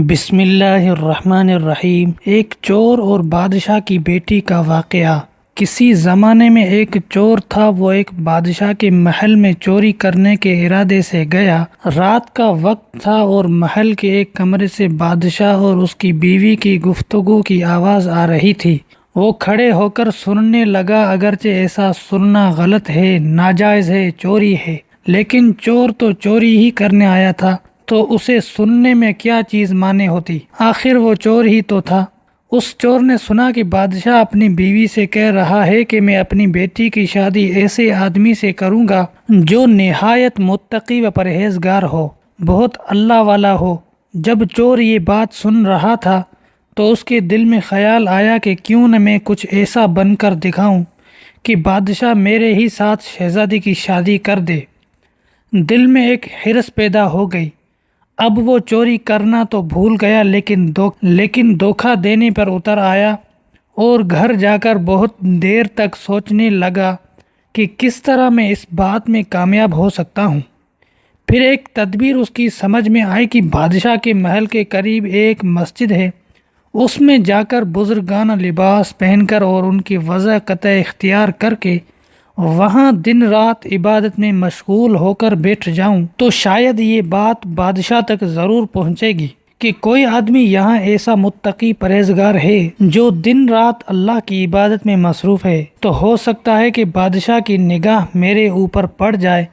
بسم اللہ الرحمن الرحیم۔ ایک چور اور بادشاہ کی بیٹی کا واقعہ۔ کسی زمانے میں ایک چور تھا، وہ ایک بادشاہ کے محل میں چوری کرنے کے ارادے سے گیا۔ رات کا وقت تھا اور محل کے ایک کمرے سے بادشاہ اور اس کی بیوی کی گفتگو کی آواز آ رہی تھی۔ وہ کھڑے ہو کر سننے لگا، اگرچہ ایسا سننا غلط ہے، ناجائز ہے، چوری ہے، لیکن چور تو چوری ہی کرنے آیا تھا، تو اسے سننے میں کیا چیز مانے ہوتی، آخر وہ چور ہی تو تھا۔ اس چور نے سنا کہ بادشاہ اپنی بیوی سے کہہ رہا ہے کہ میں اپنی بیٹی کی شادی ایسے آدمی سے کروں گا جو نہایت متقی و پرہیزگار ہو، بہت اللہ والا ہو۔ جب چور یہ بات سن رہا تھا تو اس کے دل میں خیال آیا کہ کیوں نہ میں کچھ ایسا بن کر دکھاؤں کہ بادشاہ میرے ہی ساتھ شہزادی کی شادی کر دے۔ دل میں ایک حرص پیدا ہو گئی۔ اب وہ چوری کرنا تو بھول گیا، لیکن دھوکہ دینے پر اتر آیا اور گھر جا کر بہت دیر تک سوچنے لگا کہ کس طرح میں اس بات میں کامیاب ہو سکتا ہوں۔ پھر ایک تدبیر اس کی سمجھ میں آئی کہ بادشاہ کے محل کے قریب ایک مسجد ہے، اس میں جا کر بزرگانہ لباس پہن کر اور ان کی وضع قطع اختیار کر کے وہاں دن رات عبادت میں مشغول ہو کر بیٹھ جاؤں تو شاید یہ بات بادشاہ تک ضرور پہنچے گی کہ کوئی آدمی یہاں ایسا متقی پرہیزگار ہے جو دن رات اللہ کی عبادت میں مصروف ہے، تو ہو سکتا ہے کہ بادشاہ کی نگاہ میرے اوپر پڑ جائے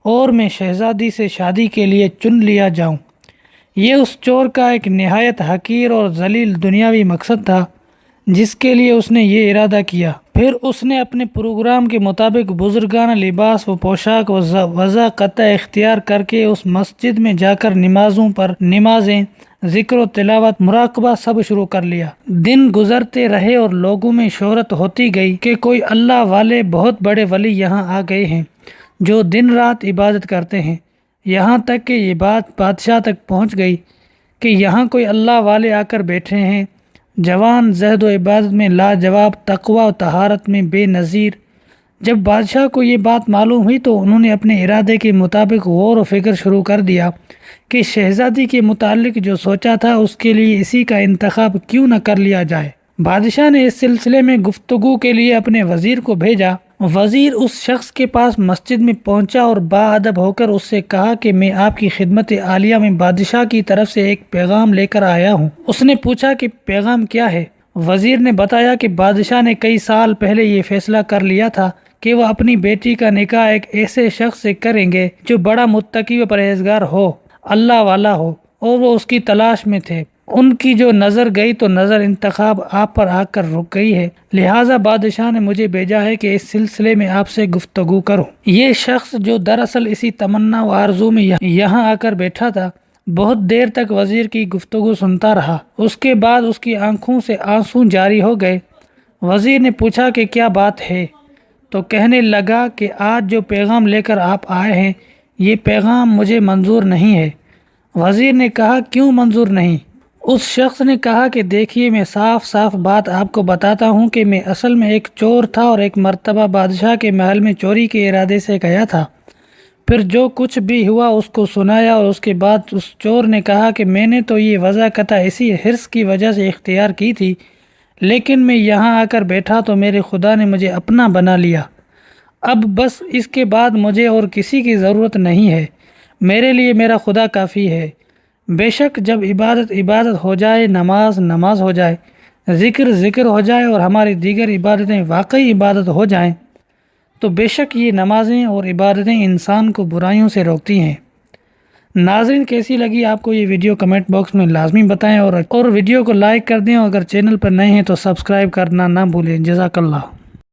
اور میں شہزادی سے شادی کے لیے چن لیا جاؤں۔ یہ اس چور کا ایک نہایت حقیر اور ذلیل دنیاوی مقصد تھا جس کے لیے اس نے یہ ارادہ کیا۔ پھر اس نے اپنے پروگرام کے مطابق بزرگانہ لباس و پوشاک و وضع قطع اختیار کر کے اس مسجد میں جا کر نمازیں، ذکر و تلاوت، مراقبہ سب شروع کر لیا۔ دن گزرتے رہے اور لوگوں میں شہرت ہوتی گئی کہ کوئی اللہ والے بہت بڑے ولی یہاں آ گئے ہیں جو دن رات عبادت کرتے ہیں۔ یہاں تک کہ یہ بات بادشاہ تک پہنچ گئی کہ یہاں کوئی اللہ والے آ کر بیٹھے ہیں، جوان، زہد و عبادت میں لاجواب، تقوی و طہارت میں بے نظیر۔ جب بادشاہ کو یہ بات معلوم ہوئی تو انہوں نے اپنے ارادے کے مطابق غور و فکر شروع کر دیا کہ شہزادی کے متعلق جو سوچا تھا اس کے لیے اسی کا انتخاب کیوں نہ کر لیا جائے۔ بادشاہ نے اس سلسلے میں گفتگو کے لیے اپنے وزیر کو بھیجا۔ وزیر اس شخص کے پاس مسجد میں پہنچا اور باادب ہو کر اس سے کہا کہ میں آپ کی خدمت عالیہ میں بادشاہ کی طرف سے ایک پیغام لے کر آیا ہوں۔ اس نے پوچھا کہ پیغام کیا ہے؟ وزیر نے بتایا کہ بادشاہ نے کئی سال پہلے یہ فیصلہ کر لیا تھا کہ وہ اپنی بیٹی کا نکاح ایک ایسے شخص سے کریں گے جو بڑا متقی و پرہیزگار ہو، اللہ والا ہو، اور وہ اس کی تلاش میں تھے۔ ان کی جو نظر گئی تو نظر انتخاب آپ پر آ کر رک گئی ہے، لہٰذا بادشاہ نے مجھے بھیجا ہے کہ اس سلسلے میں آپ سے گفتگو کروں۔ یہ شخص جو دراصل اسی تمنا و آرزو میں یہاں آ کر بیٹھا تھا، بہت دیر تک وزیر کی گفتگو سنتا رہا۔ اس کے بعد اس کی آنکھوں سے آنسو جاری ہو گئے۔ وزیر نے پوچھا کہ کیا بات ہے؟ تو کہنے لگا کہ آج جو پیغام لے کر آپ آئے ہیں، یہ پیغام مجھے منظور نہیں ہے۔ وزیر نے کہا، کیوں منظور نہیں؟ اس شخص نے کہا کہ دیکھیے، میں صاف بات آپ کو بتاتا ہوں کہ میں اصل میں ایک چور تھا اور ایک مرتبہ بادشاہ کے محل میں چوری کے ارادے سے گیا تھا۔ پھر جو کچھ بھی ہوا اس کو سنایا اور اس کے بعد اس چور نے کہا کہ میں نے تو یہ وضع قطع اسی حرص کی وجہ سے اختیار کی تھی، لیکن میں یہاں آ کر بیٹھا تو میرے خدا نے مجھے اپنا بنا لیا۔ اب بس اس کے بعد مجھے اور کسی کی ضرورت نہیں ہے، میرے لیے میرا خدا کافی ہے۔ بے شک جب عبادت ہو جائے، نماز ہو جائے، ذکر ہو جائے اور ہماری دیگر عبادتیں واقعی عبادت ہو جائیں تو بے شک یہ نمازیں اور عبادتیں انسان کو برائیوں سے روکتی ہیں۔ ناظرین، کیسی لگی آپ کو یہ ویڈیو کمنٹ باکس میں لازمی بتائیں اور ویڈیو کو لائک کر دیں، اور اگر چینل پر نئے ہیں تو سبسکرائب کرنا نہ بھولیں۔ جزاک اللہ۔